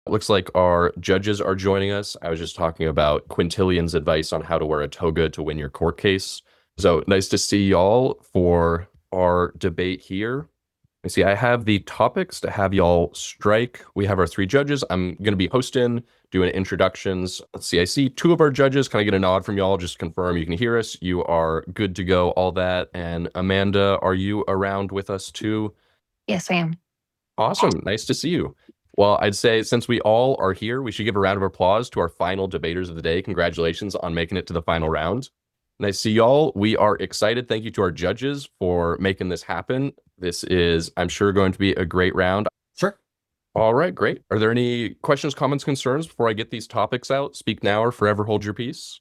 Looks like our judges are joining us. I was just talking about Quintilian's advice on how to wear a toga to win your court case. So nice to see y'all for our debate here. I see I have the topics to have y'all strike. We have our three judges. I'm going to be hosting, doing introductions. Let's see. I see two of our judges. Can I get a nod from y'all? Just confirm you can hear us. You are good to go, all that. And Amanda, are you around with us too? Yes, I am. Awesome. Nice to see you. Well, I'd say since we all are here, we should give a round of applause to our final debaters of the day. Congratulations on making it to the final round. Nice to see y'all. We are excited. Thank you to our judges for making this happen. This is, I'm sure, going to be a great round. Sure. All right, great. Are there any questions, comments, concerns before I get these topics out? Speak now or forever hold your peace.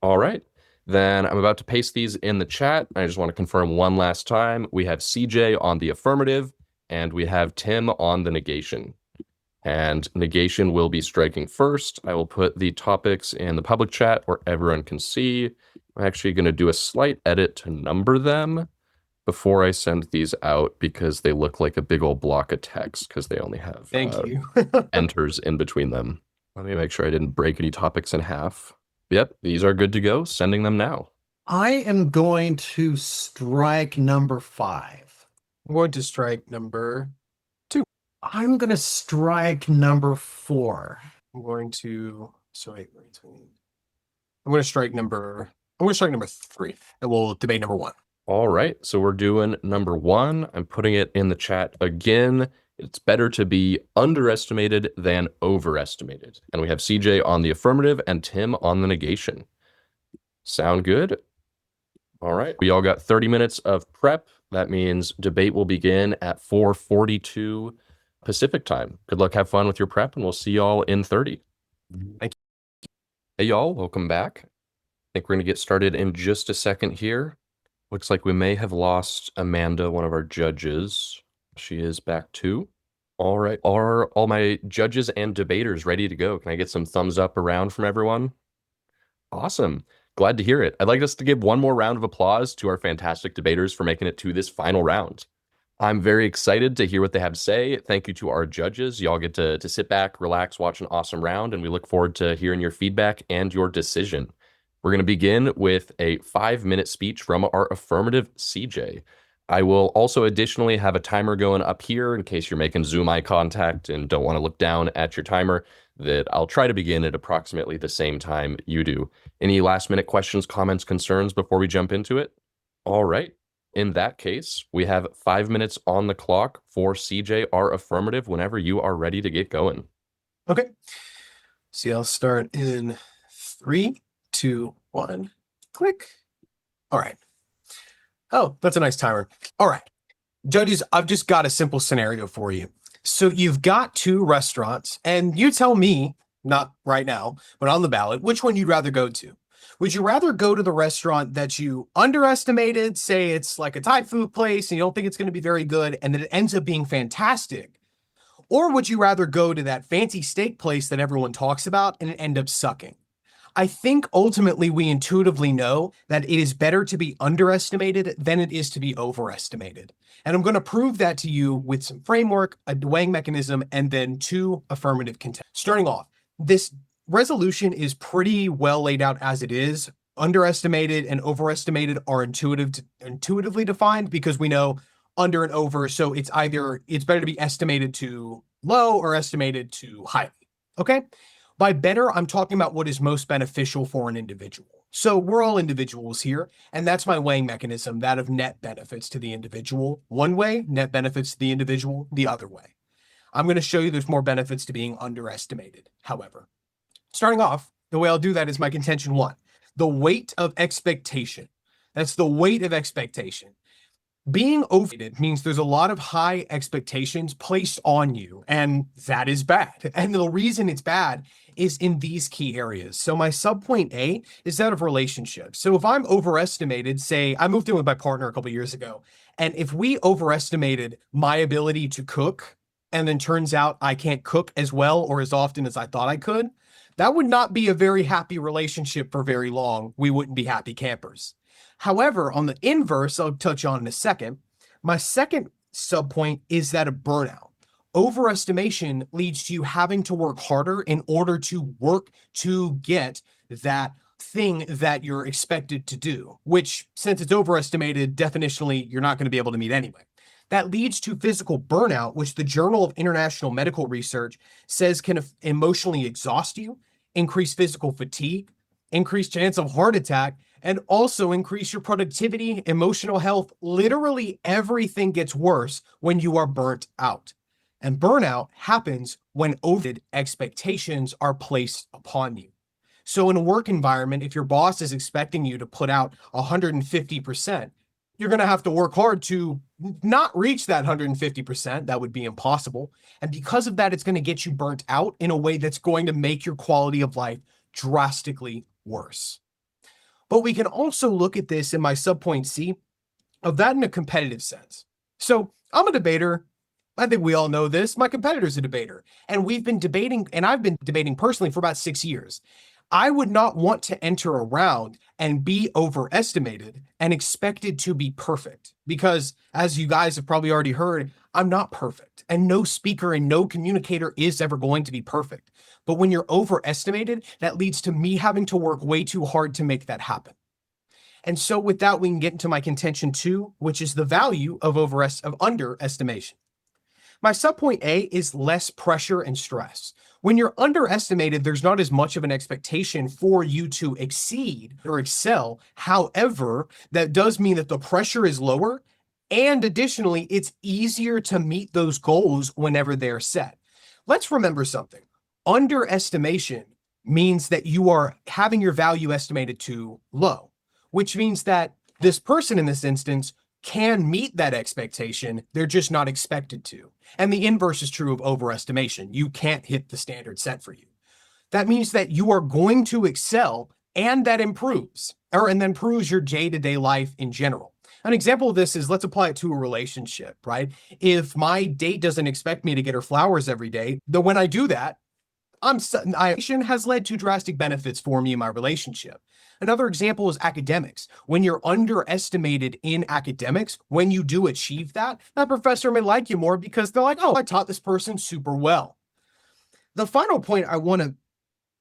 All right. Then I'm about to paste these in the chat. I just want to confirm one last time. We have CJ on the affirmative, and we have Tim on the negation. And negation will be striking first. I will put the topics in the public chat where everyone can see. I'm actually going to do a slight edit to number them before I send these out because they look like a big old block of text because they only have Thank you. enters in between them. Let me make sure I didn't break any topics in half. Yep, these are good to go. Sending them now. I am going to strike number 5. I'm going to strike number 2. I'm going to strike number 4. I'm going to I'm going to strike number 3, and we'll debate number 1. All right, so we're doing number 1. I'm putting it in the chat again. It's better to be underestimated than overestimated. And we have CJ on the affirmative and Tim on the negation. Sound good? All right, we all got 30 minutes of prep. That means debate will begin at 4:42 Pacific time. Good luck, have fun with your prep, and we'll see y'all in 30. Thank you. Hey, y'all, welcome back. I think we're going to get started in just a second here. Looks like we may have lost Amanda, one of our judges. She is back too. All right, are all my judges and debaters ready to go? Can I get some thumbs up around from everyone? Awesome. Glad to hear it. I'd like us to give one more round of applause to our fantastic debaters for making it to this final round. I'm very excited to hear what they have to say. Thank you to our judges. Y'all get to sit back, relax, watch an awesome round, and we look forward to hearing your feedback and your decision. We're going to begin with a 5-minute speech from our affirmative CJ. I will also additionally have a timer going up here in case you're making Zoom eye contact and don't want to look down at your timer, that I'll try to begin at approximately the same time you do. Any last minute questions, comments, concerns before we jump into it? All right. In that case, we have 5 minutes on the clock for CJ, our affirmative, whenever you are ready to get going. Okay. See, I'll start in 3, 2, 1, click. All right. Oh, that's a nice timer. All right. Judges, I've just got a simple scenario for you. So you've got 2 restaurants, and you tell me, not right now, but on the ballot, which one you'd rather go to. Would you rather go to the restaurant that you underestimated, say it's like a Thai food place and you don't think it's going to be very good, and then it ends up being fantastic? Or would you rather go to that fancy steak place that everyone talks about and it end up sucking? I think ultimately we intuitively know that it is better to be underestimated than it is to be overestimated. And I'm going to prove that to you with some framework, a weighing mechanism, and then 2 affirmative contexts. Starting off, this resolution is pretty well laid out as it is. Underestimated and overestimated are intuitively defined because we know under and over. So it's better to be estimated to low or estimated to high. Okay. By better, I'm talking about what is most beneficial for an individual. So we're all individuals here, and that's my weighing mechanism, that of net benefits to the individual one way, net benefits to the individual the other way. I'm going to show you there's more benefits to being underestimated, however. Starting off, the way I'll do that is my contention 1, the weight of expectation. That's the weight of expectation. Being overrated means there's a lot of high expectations placed on you, and that is bad. And the reason it's bad is in these key areas. So my subpoint A is that of relationships. So if I'm overestimated, say I moved in with my partner a couple years ago, and if we overestimated my ability to cook, and then turns out I can't cook as well or as often as I thought I could, that would not be a very happy relationship for very long. We wouldn't be happy campers. However, on the inverse, I'll touch on in a second, my second subpoint is that of burnout. Overestimation leads to you having to work harder in order to work to get that thing that you're expected to do, which, since it's overestimated, definitionally, you're not going to be able to meet anyway. That leads to physical burnout, which the Journal of International Medical Research says can emotionally exhaust you, increase physical fatigue, increase chance of heart attack, and also increase your productivity, emotional health. Literally everything gets worse when you are burnt out. And burnout happens when overrated expectations are placed upon you. So in a work environment, if your boss is expecting you to put out 150%, you're going to have to work hard to not reach that 150%. That would be impossible. And because of that, it's going to get you burnt out in a way that's going to make your quality of life drastically worse. But we can also look at this in my subpoint C of that in a competitive sense. So I'm a debater. I think we all know this. My competitor's a debater. And we've been debating, and I've been debating personally for about 6 years. I would not want to enter a round and be overestimated and expected to be perfect because, as you guys have probably already heard, I'm not perfect. And no speaker and no communicator is ever going to be perfect. But when you're overestimated, that leads to me having to work way too hard to make that happen. And so with that, we can get into my contention 2, which is the value of underestimation. My subpoint A is less pressure and stress. When you're underestimated, there's not as much of an expectation for you to exceed or excel. However, that does mean that the pressure is lower. And additionally, it's easier to meet those goals whenever they're set. Let's remember something. Underestimation means that you are having your value estimated too low, which means that this person in this instance can meet that expectation. They're just not expected to. And the inverse is true of overestimation. You can't hit the standard set for you. That means that you are going to excel, and that improves, and then improves your day-to-day life in general. An example of this is, let's apply it to a relationship, right? If my date doesn't expect me to get her flowers every day, then when I do that, has led to drastic benefits for me in my relationship. Another example is academics. When you're underestimated in academics, when you do achieve that, that professor may like you more because they're like, oh, I taught this person super well. The final point I want to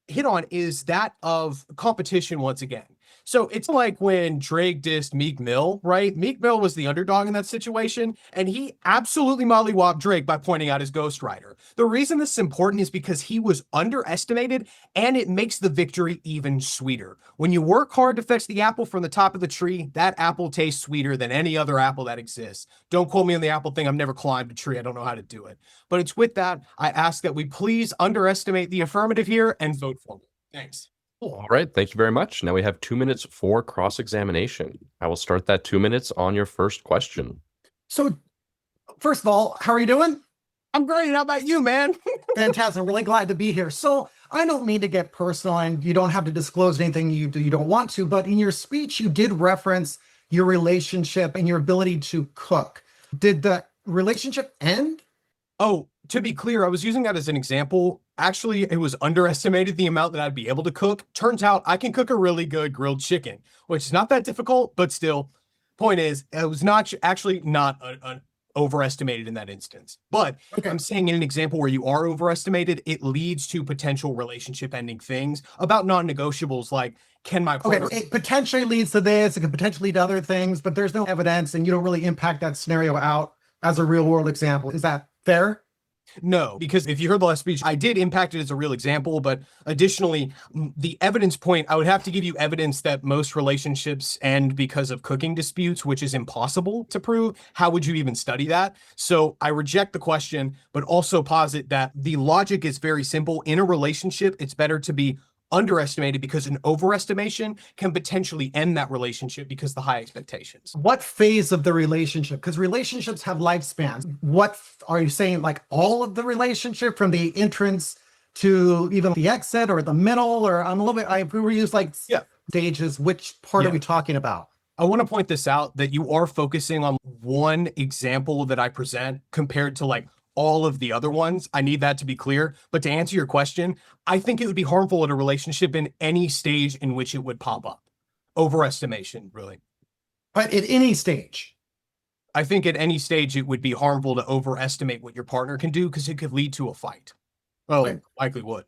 hit on is that of competition once again. So it's like when Drake dissed Meek Mill, right? Meek Mill was the underdog in that situation, and he absolutely mollywopped Drake by pointing out his ghostwriter. The reason this is important is because he was underestimated, and it makes the victory even sweeter. When you work hard to fetch the apple from the top of the tree, that apple tastes sweeter than any other apple that exists. Don't quote me on the apple thing. I've never climbed a tree. I don't know how to do it. But it's with that, I ask that we please underestimate the affirmative here and vote for me. Thanks. All right, thank you very much. Now we have 2 minutes for cross-examination. I will start that 2 minutes on your first question. So, first of all, how are you doing? I'm great. How about you, man? Fantastic. I'm really glad to be here. So, I don't mean to get personal, and you don't have to disclose anything you don't want to, but in your speech, you did reference your relationship and your ability to cook. Did the relationship end? Oh, to be clear, I was using that as an example. Actually, it was underestimated the amount that I'd be able to cook. Turns out I can cook a really good grilled chicken, which is not that difficult, but still, point is, it was not overestimated in that instance. But Okay. I'm saying in an example where you are overestimated, it leads to potential relationship ending things about non-negotiables like, can my partner... Okay, it potentially leads to this, it could potentially lead to other things, but there's no evidence and you don't really impact that scenario out as a real world example. Is that fair? No, because if you heard the last speech, I did impact it as a real example, but additionally, the evidence point, I would have to give you evidence that most relationships end because of cooking disputes, which is impossible to prove. How would you even study that? So I reject the question, but also posit that the logic is very simple. In a relationship, it's better to be underestimated because an overestimation can potentially end that relationship because the high expectations. What phase of the relationship? Because relationships have lifespans. What are you saying, like all of the relationship from the entrance to even the exit or the middle? Or I'm a little bit, if we were used like stages, which part are we talking about? I want to point this out that you are focusing on one example that I present compared to like all of the other ones. I need that to be clear. But to answer your question, I think it would be harmful in a relationship in any stage in which it would pop up. Overestimation, really. But at any stage. I think at any stage it would be harmful to overestimate what your partner can do because it could lead to a fight. Well, Right. it likely would.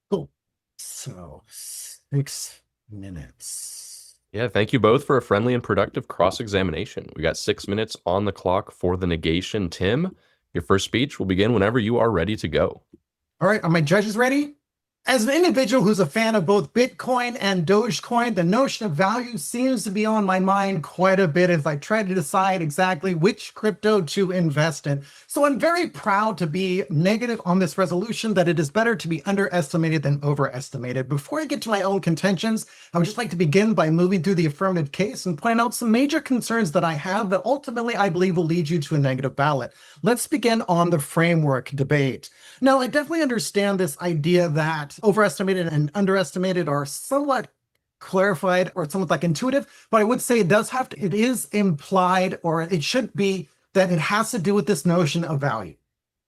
Cool. So 6 minutes. Yeah, thank you both for a friendly and productive cross-examination. We got 6 minutes on the clock for the negation. Tim, your first speech will begin whenever you are ready to go. All right, are my judges ready? As an individual who's a fan of both Bitcoin and Dogecoin, the notion of value seems to be on my mind quite a bit as I try to decide exactly which crypto to invest in. So I'm very proud to be negative on this resolution that it is better to be underestimated than overestimated. Before I get to my own contentions, I would just like to begin by moving through the affirmative case and point out some major concerns that I have that ultimately I believe will lead you to a negative ballot. Let's begin on the framework debate. Now, I definitely understand this idea that overestimated and underestimated are somewhat clarified or somewhat like intuitive, but I would say it is implied, or it should be, that it has to do with this notion of value,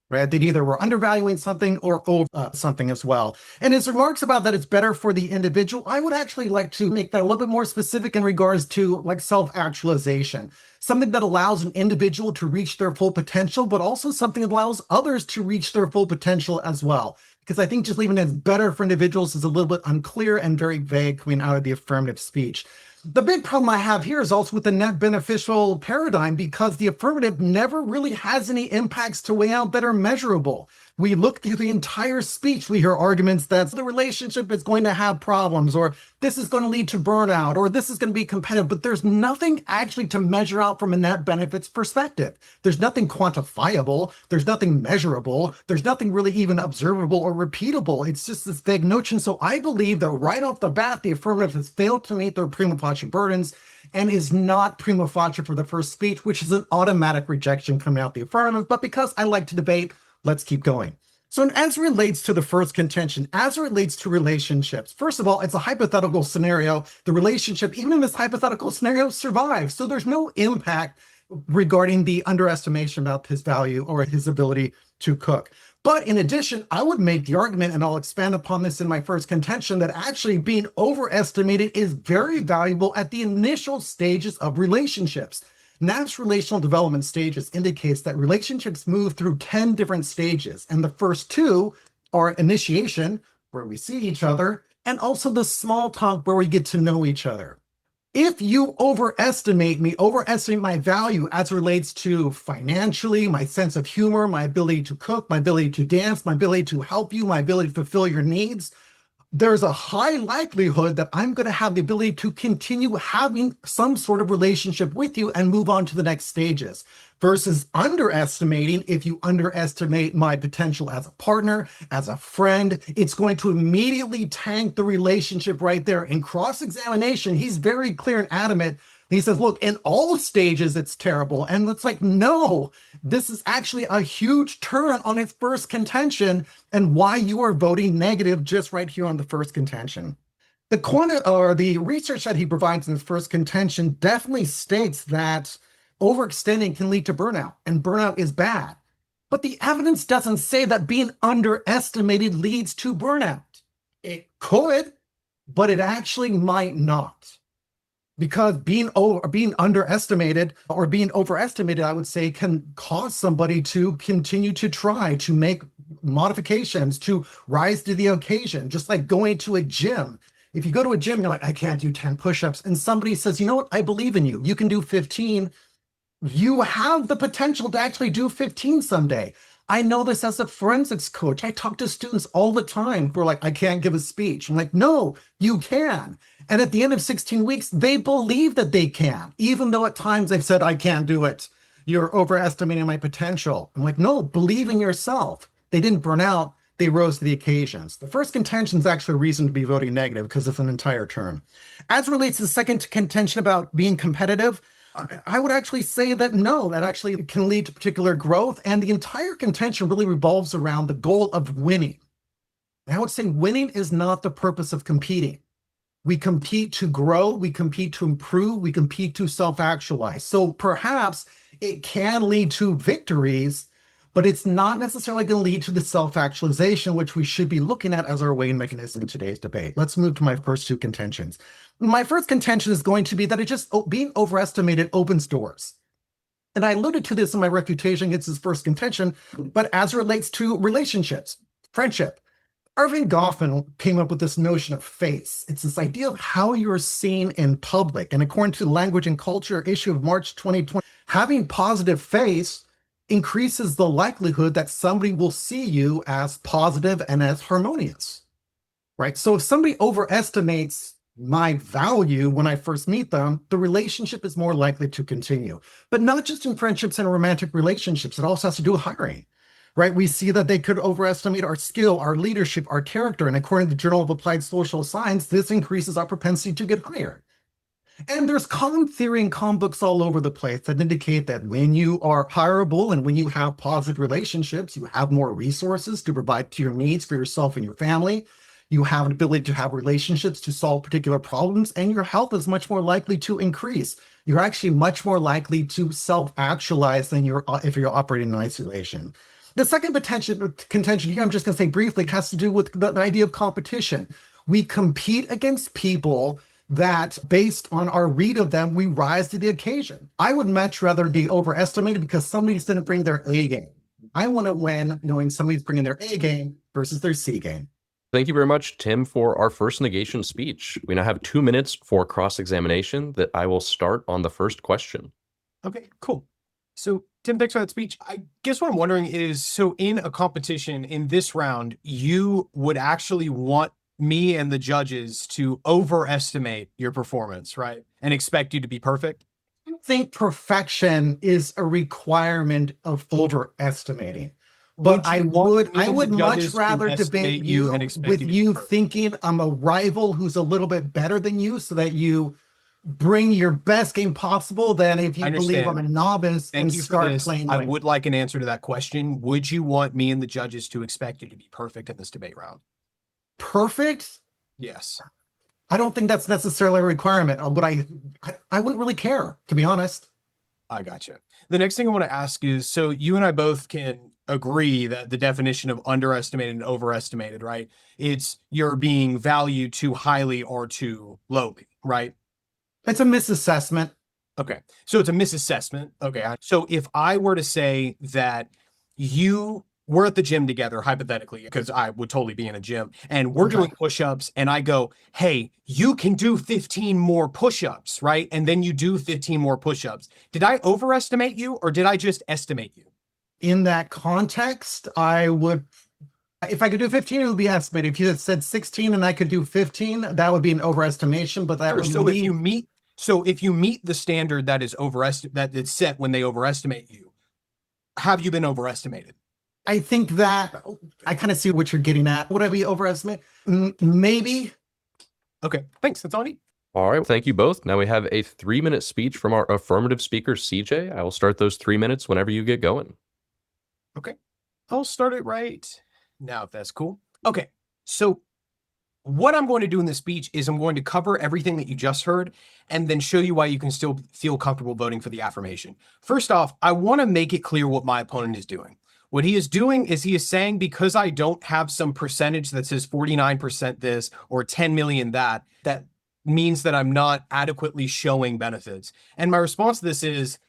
right? That either we're undervaluing something or over something as well. And his remarks about that it's better for the individual, I would actually like to make that a little bit more specific in regards to like self-actualization, something that allows an individual to reach their full potential, but also something that allows others to reach their full potential as well. Because I think just leaving it better for individuals is a little bit unclear and very vague coming out of the affirmative speech. The big problem I have here is also with the net beneficial paradigm, because the affirmative never really has any impacts to weigh out that are measurable. We look through the entire speech, we hear arguments that the relationship is going to have problems, or this is going to lead to burnout, or this is going to be competitive, but there's nothing actually to measure out from a net benefits perspective. There's nothing quantifiable, there's nothing measurable, there's nothing really even observable or repeatable. It's just this vague notion. So I believe that right off the bat, the affirmative has failed to meet their prima facie burdens and is not prima facie for the first speech, which is an automatic rejection coming out the affirmative. But because I like to debate, let's keep going. So as it relates to the first contention, as it relates to relationships, first of all, it's a hypothetical scenario. The relationship, even in this hypothetical scenario, survives. So there's no impact regarding the underestimation about his value or his ability to cook. But in addition, I would make the argument, and I'll expand upon this in my first contention, that actually being overestimated is very valuable at the initial stages of relationships. Knapp's relational development stages indicates that relationships move through 10 different stages, and the first two are initiation, where we see each other, and also the small talk, where we get to know each other. If you overestimate me, overestimate my value as it relates to financially, my sense of humor, my ability to cook, my ability to dance, my ability to help you, my ability to fulfill your needs, there's a high likelihood that I'm going to have the ability to continue having some sort of relationship with you and move on to the next stages. Versus underestimating, if you underestimate my potential as a partner, as a friend, it's going to immediately tank the relationship right there. In cross-examination, he's very clear and adamant. He says, look, in all stages, it's terrible. And it's like, no, this is actually a huge turn on his first contention and why you are voting negative just right here on the first contention. The research that he provides in his first contention definitely states that overextending can lead to burnout, and burnout is bad. But the evidence doesn't say that being underestimated leads to burnout. It could, but it actually might not. Because being underestimated or being overestimated, I would say, can cause somebody to continue to try to make modifications, to rise to the occasion, just like going to a gym. If you go to a gym, you're like, I can't do 10 push-ups, and somebody says, you know what, I believe in you. You can do 15. You have the potential to actually do 15 someday. I know this as a forensics coach. I talk to students all the time who are like, I can't give a speech. I'm like, no, you can. And at the end of 16 weeks, they believe that they can, even though at times they've said, I can't do it. You're overestimating my potential. I'm like, no, believe in yourself. They didn't burn out. They rose to the occasions. The first contention is actually a reason to be voting negative because it's an entire term. As relates to the second contention about being competitive, I would actually say that no, that actually can lead to particular growth. And the entire contention really revolves around the goal of winning. And I would say winning is not the purpose of competing. We compete to grow, we compete to improve, we compete to self-actualize. So perhaps it can lead to victories, but it's not necessarily going to lead to the self-actualization, which we should be looking at as our weighing mechanism in today's debate. Let's move to my first two contentions. My first contention is going to be that being overestimated opens doors. And I alluded to this in my refutation against his first contention, but as it relates to relationships, friendship, Irving Goffman came up with this notion of face. It's this idea of how you're seen in public. And according to the Language and Culture issue of March 2020, having positive face increases the likelihood that somebody will see you as positive and as harmonious, right? So if somebody overestimates my value when I first meet them, the relationship is more likely to continue. But not just in friendships and romantic relationships, it also has to do with hiring. Right, we see that they could overestimate our skill, our leadership, our character. And according to the Journal of Applied Social Science, this increases our propensity to get hired. And there's column theory and column books all over the place that indicate that when you are hireable and when you have positive relationships, you have more resources to provide to your needs for yourself and your family. You have an ability to have relationships to solve particular problems, and your health is much more likely to increase. You're actually much more likely to self-actualize than if you're operating in isolation. The second contention here, I'm just going to say briefly, has to do with the idea of competition. We compete against people that, based on our read of them, we rise to the occasion. I would much rather be overestimated because somebody's going to bring their A game. I want to win knowing somebody's bringing their A game versus their C game. Thank you very much, Tim, for our first negation speech. We now have 2 minutes for cross-examination that I will start on the first question. Okay, cool. So Tim, thanks for that speech. I guess what I'm wondering is, so in a competition in this round, you would actually want me and the judges to overestimate your performance, right? And expect you to be perfect? I don't think perfection is a requirement of overestimating. But I would much rather debate you with you thinking I'm a rival who's a little bit better than you so that you bring your best game possible than if you believe I'm a novice and start playing. I would like an answer to that question. Would you want me and the judges to expect you to be perfect in this debate round? Perfect? Yes. I don't think that's necessarily a requirement, but I wouldn't really care, to be honest. I gotcha. The next thing I want to ask is, so you and I both can agree that the definition of underestimated and overestimated, right? It's you're being valued too highly or too lowly, right? It's a misassessment. Okay. So it's a misassessment. Okay. So if I were to say that we're at the gym together, hypothetically, because I would totally be in a gym, and we're doing push-ups, and I go, hey, you can do 15 more push-ups, right? And then you do 15 more push-ups. Did I overestimate you, or did I just estimate you? In that context, I would, if I could do 15, it would be estimated. If you had said 16 and I could do 15, that would be an overestimation, but that would be... So if you meet the standard that is that it's set when they overestimate you, have you been overestimated? I think that I kind of see what you're getting at. Would I be overestimated? Maybe. Okay, thanks. That's all I need. All right, thank you both. Now we have a 3-minute speech from our affirmative speaker, CJ. I will start those 3 minutes whenever you get going. Okay, I'll start it right now, if that's cool. Okay, so what I'm going to do in this speech is I'm going to cover everything that you just heard and then show you why you can still feel comfortable voting for the affirmation. First off, I want to make it clear what my opponent is doing. What he is doing is he is saying, because I don't have some percentage that says 49% this or 10 million that means that I'm not adequately showing benefits. And my response to this is,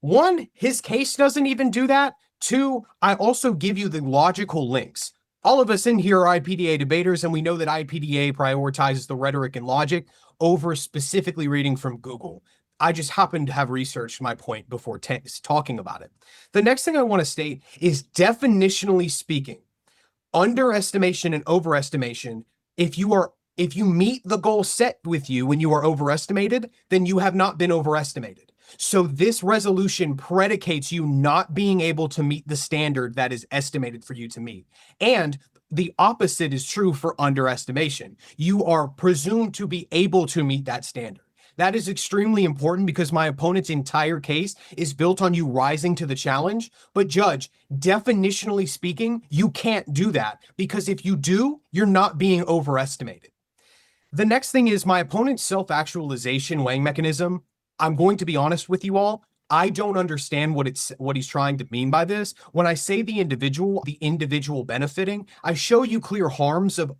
1, his case doesn't even do that. 2, I also give you the logical links. All of us in here are IPDA debaters, and we know that IPDA prioritizes the rhetoric and logic over specifically reading from Google. I just happen to have researched my point before talking about it. The next thing I want to state is, definitionally speaking, underestimation and overestimation, if you meet the goal set with you when you are overestimated, then you have not been overestimated. So this resolution predicates you not being able to meet the standard that is estimated for you to meet. And the opposite is true for underestimation. You are presumed to be able to meet that standard. That is extremely important because my opponent's entire case is built on you rising to the challenge. But Judge, definitionally speaking, you can't do that, because if you do, you're not being overestimated. The next thing is my opponent's self-actualization weighing mechanism. I'm going to be honest with you all. I don't understand what he's trying to mean by this. When I say the individual benefiting, I show you clear harms of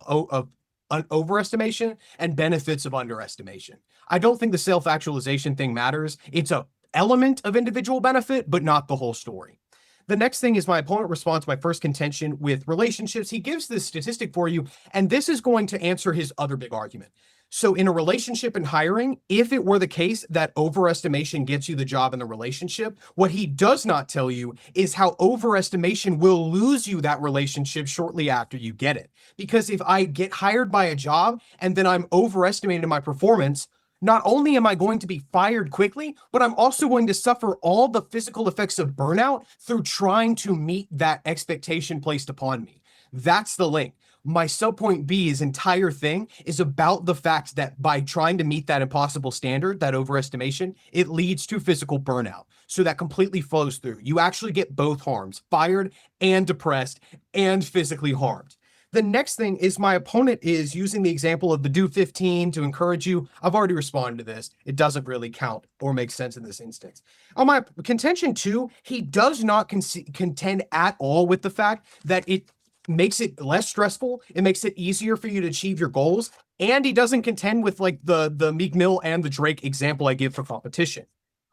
overestimation and benefits of underestimation. I don't think the self-actualization thing matters. It's a element of individual benefit, but not the whole story. The next thing is my opponent responds to my first contention with relationships. He gives this statistic for you, and this is going to answer his other big argument. So in a relationship and hiring, if it were the case that overestimation gets you the job in the relationship, what he does not tell you is how overestimation will lose you that relationship shortly after you get it. Because if I get hired by a job and then I'm overestimating my performance, not only am I going to be fired quickly, but I'm also going to suffer all the physical effects of burnout through trying to meet that expectation placed upon me. That's the link. My subpoint B's entire thing is about the fact that by trying to meet that impossible standard, that overestimation, it leads to physical burnout. So that completely flows through. You actually get both harms, fired and depressed and physically harmed. The next thing is my opponent is using the example of the do 15 to encourage you. I've already responded to this. It doesn't really count or make sense in this instance. On my contention 2, he does not contend at all with the fact that it makes it less stressful. It makes it easier for you to achieve your goals. And he doesn't contend with like the Meek Mill and the Drake example I give for competition.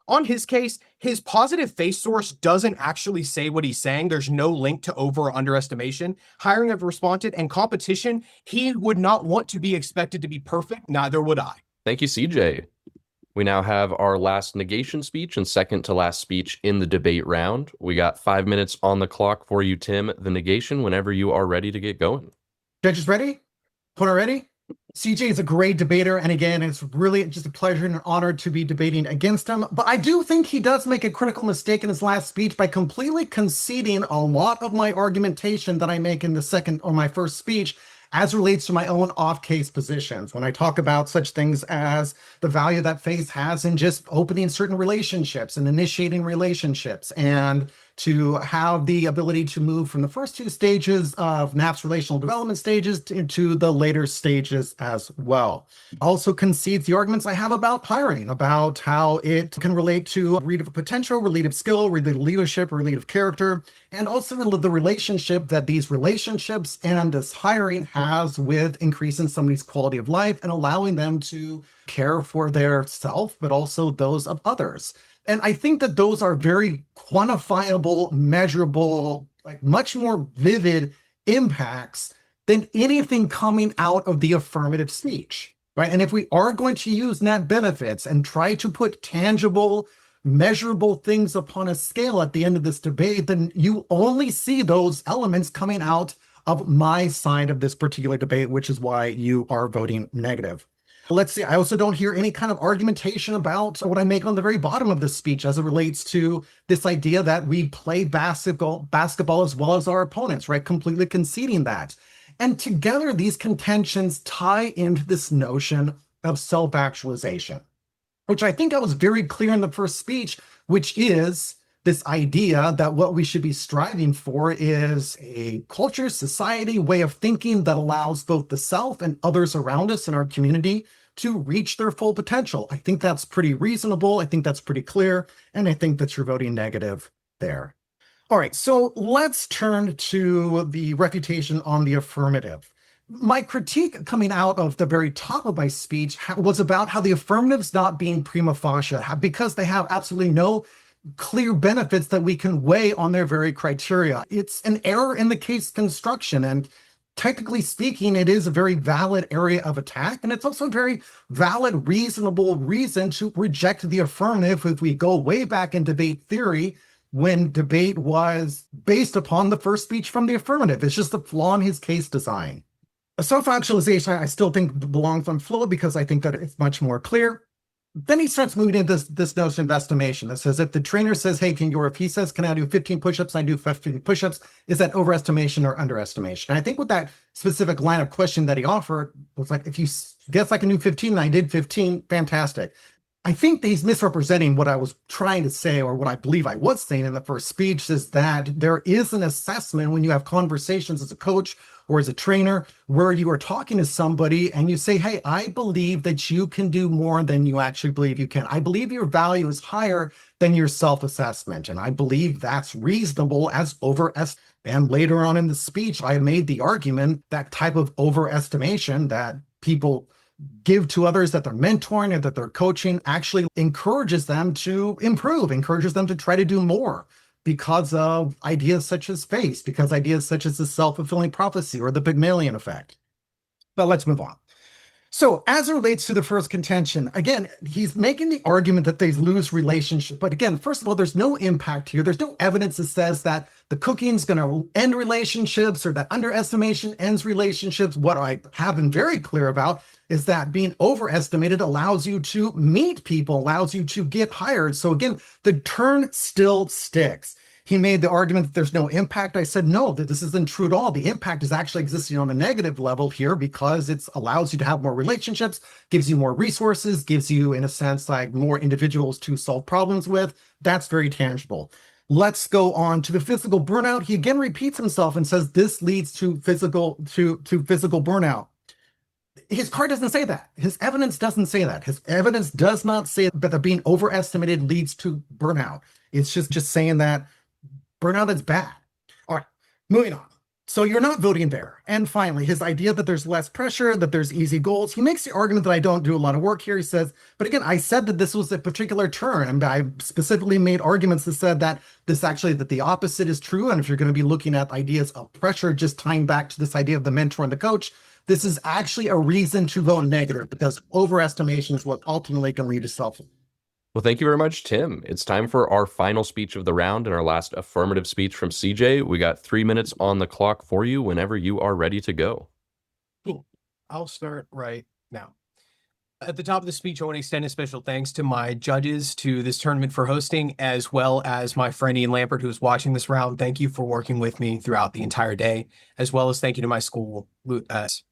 On his case, his positive face source doesn't actually say what he's saying. There's no link to over or underestimation. Hiring have responded, and competition, he would not want to be expected to be perfect. Neither would I. Thank you, CJ. We now have our last negation speech and second to last speech in the debate round. We got 5 minutes on the clock for you, Tim. The negation, whenever you are ready to get going. Judges ready? Opponent ready? CJ is a great debater, and again, it's really just a pleasure and an honor to be debating against him. But I do think he does make a critical mistake in his last speech by completely conceding a lot of my argumentation that I make in the second or my first speech as relates to my own off-case positions. When I talk about such things as the value that faith has in just opening certain relationships and initiating relationships, and to have the ability to move from the first 2 stages of NAP's relational development stages into the later stages as well. Also concedes the arguments I have about hiring, about how it can relate to relative potential, relative skill, relative leadership, relative character, and also the relationship that these relationships and this hiring has with increasing somebody's quality of life and allowing them to care for their self, but also those of others. And I think that those are very quantifiable, measurable, like much more vivid impacts than anything coming out of the affirmative speech, right? And if we are going to use net benefits and try to put tangible, measurable things upon a scale at the end of this debate, then you only see those elements coming out of my side of this particular debate, which is why you are voting negative. Let's see, I also don't hear any kind of argumentation about what I make on the very bottom of this speech as it relates to this idea that we play basketball as well as our opponents, right? Completely conceding that. And together, these contentions tie into this notion of self-actualization, which I think I was very clear in the first speech, which is this idea that what we should be striving for is a culture, society, way of thinking that allows both the self and others around us in our community to reach their full potential. I think that's pretty reasonable. I think that's pretty clear. And I think that you're voting negative there. All right, so let's turn to the refutation on the affirmative. My critique coming out of the very top of my speech was about how the affirmative's not being prima facie, because they have absolutely no clear benefits that we can weigh on their very criteria. It's an error in the case construction, and technically speaking, it is a very valid area of attack, and it's also a very valid, reasonable reason to reject the affirmative if we go way back in debate theory, when debate was based upon the first speech from the affirmative. It's just a flaw in his case design. A self-actualization, I still think belongs on flow because I think that it's much more clear. Then he starts moving into this notion of estimation that says if the trainer says, hey, if he says, can I do 15 push-ups? I do 15 push-ups. Is that overestimation or underestimation? And I think with that specific line of question that he offered was like, if you guess I can do 15 and I did 15, fantastic. I think that he's misrepresenting what I was trying to say, or what I believe I was saying in the first speech, is that there is an assessment when you have conversations as a coach or as a trainer where you are talking to somebody and you say, hey, I believe that you can do more than you actually believe you can. I believe your value is higher than your self-assessment. And I believe that's reasonable as overestimation. And later on in the speech, I made the argument that type of overestimation that people give to others that they're mentoring or that they're coaching actually encourages them to improve, encourages them to try to do more because of ideas such as face, because ideas such as the self-fulfilling prophecy or the Pygmalion effect. But let's move on. So as it relates to the first contention, again, he's making the argument that they lose relationship. But again, first of all, there's no impact here. There's no evidence that says that the cooking is going to end relationships or that underestimation ends relationships. What I have been very clear about is that being overestimated allows you to meet people, allows you to get hired. So again, the turn still sticks. He made the argument that there's no impact. I said, no, that this isn't true at all. The impact is actually existing on the negative level here because it allows you to have more relationships, gives you more resources, gives you, in a sense, like more individuals to solve problems with. That's very tangible. Let's go on to the physical burnout. He again repeats himself and says this leads to physical burnout. His card doesn't say that. His evidence doesn't say that. His evidence does not say that the being overestimated leads to burnout. It's just saying that burnout is bad. All right, moving on. So you're not voting there. And finally, his idea that there's less pressure, that there's easy goals. He makes the argument that I don't do a lot of work here. He says, but again, I said that this was a particular turn. And I specifically made arguments that said that that the opposite is true. And if you're going to be looking at ideas of pressure, just tying back to this idea of the mentor and the coach, this is actually a reason to vote negative because overestimation is what ultimately can lead to self. Well, thank you very much, Tim. It's time for our final speech of the round and our last affirmative speech from CJ. We got 3 minutes on the clock for you whenever you are ready to go. Cool. I'll start right now. At the top of the speech, I want to extend a special thanks to my judges to this tournament for hosting, as well as my friend Ian Lampert, who's watching this round. Thank you for working with me throughout the entire day, as well as thank you to my school,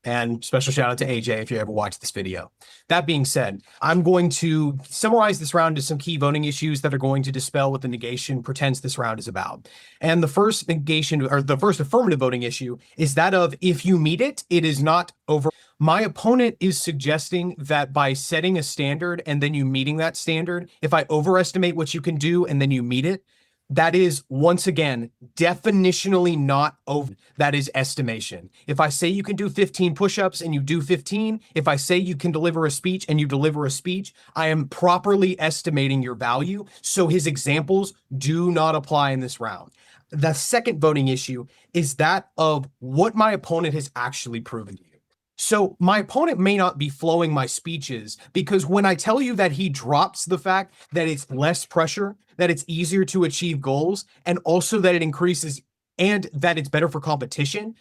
and special shout out to AJ if you ever watch this video. That being said, I'm going to summarize this round to some key voting issues that are going to dispel what the negation pretends this round is about. And the first negation, or the first affirmative voting issue, is that of if you meet it, it is not over. My opponent is suggesting that by setting a standard and then you meeting that standard, if I overestimate what you can do and then you meet it, that is, once again, definitionally not over. That is estimation. If I say you can do 15 push-ups and you do 15, if I say you can deliver a speech and you deliver a speech, I am properly estimating your value. So his examples do not apply in this round. The second voting issue is that of what my opponent has actually proven to you. So my opponent may not be flowing my speeches because when I tell you that he drops the fact that it's less pressure, that it's easier to achieve goals, and also that it increases and that it's better for competition,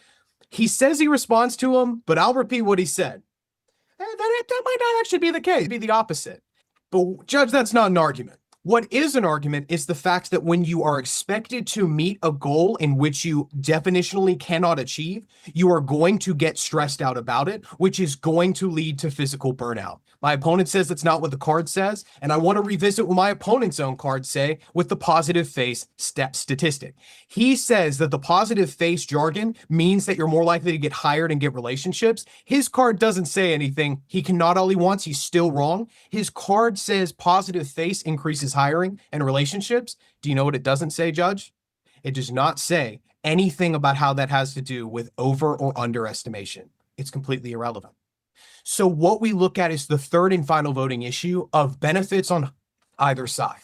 he says he responds to him, but I'll repeat what he said. That might not actually be the case, it'd be the opposite. But Judge, that's not an argument. What is an argument is the fact that when you are expected to meet a goal in which you definitionally cannot achieve, you are going to get stressed out about it, which is going to lead to physical burnout. My opponent says that's not what the card says, and I want to revisit what my opponent's own cards say with the positive face statistic. He says that the positive face jargon means that you're more likely to get hired and get relationships. His card doesn't say anything. He can nod all he wants. He's still wrong. His card says positive face increases hiring and relationships. Do you know what it doesn't say, Judge? It does not say anything about how that has to do with over or underestimation. It's completely irrelevant. So what we look at is the third and final voting issue of benefits on either side.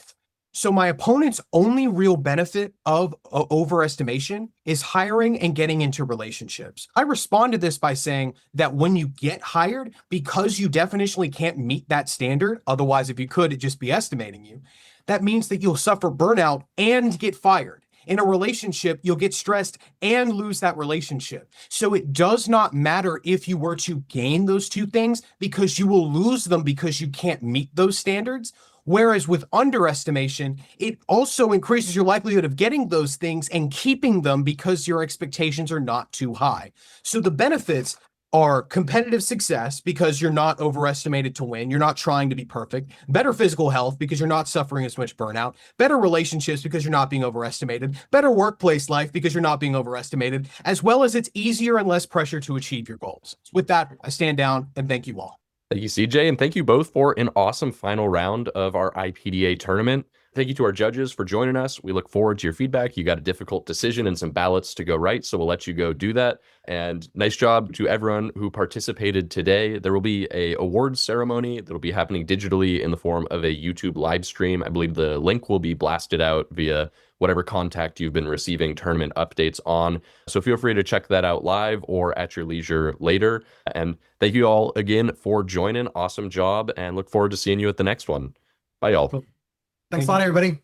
So my opponent's only real benefit of overestimation is hiring and getting into relationships. I respond to this by saying that when you get hired, because you definitionally can't meet that standard, otherwise if you could, it'd just be estimating you, that means that you'll suffer burnout and get fired. In a relationship, you'll get stressed and lose that relationship. So it does not matter if you were to gain those two things because you will lose them because you can't meet those standards. Whereas with underestimation, it also increases your likelihood of getting those things and keeping them because your expectations are not too high. So the benefits are competitive success because you're not overestimated to win. You're not trying to be perfect. Better physical health because you're not suffering as much burnout. Better relationships because you're not being overestimated. Better workplace life because you're not being overestimated, as well as it's easier and less pressure to achieve your goals. With that, I stand down and thank you all. Thank you, CJ, and thank you both for an awesome final round of our IPDA tournament. Thank you to our judges for joining us. We look forward to your feedback. You got a difficult decision and some ballots to go right, so we'll let you go do that. And nice job to everyone who participated today. There will be a awards ceremony that'll be happening digitally in the form of a YouTube live stream. I believe the link will be blasted out via whatever contact you've been receiving tournament updates on. So feel free to check that out live or at your leisure later. And thank you all again for joining. Awesome job, and look forward to seeing you at the next one. Bye, y'all. Thanks a lot, everybody.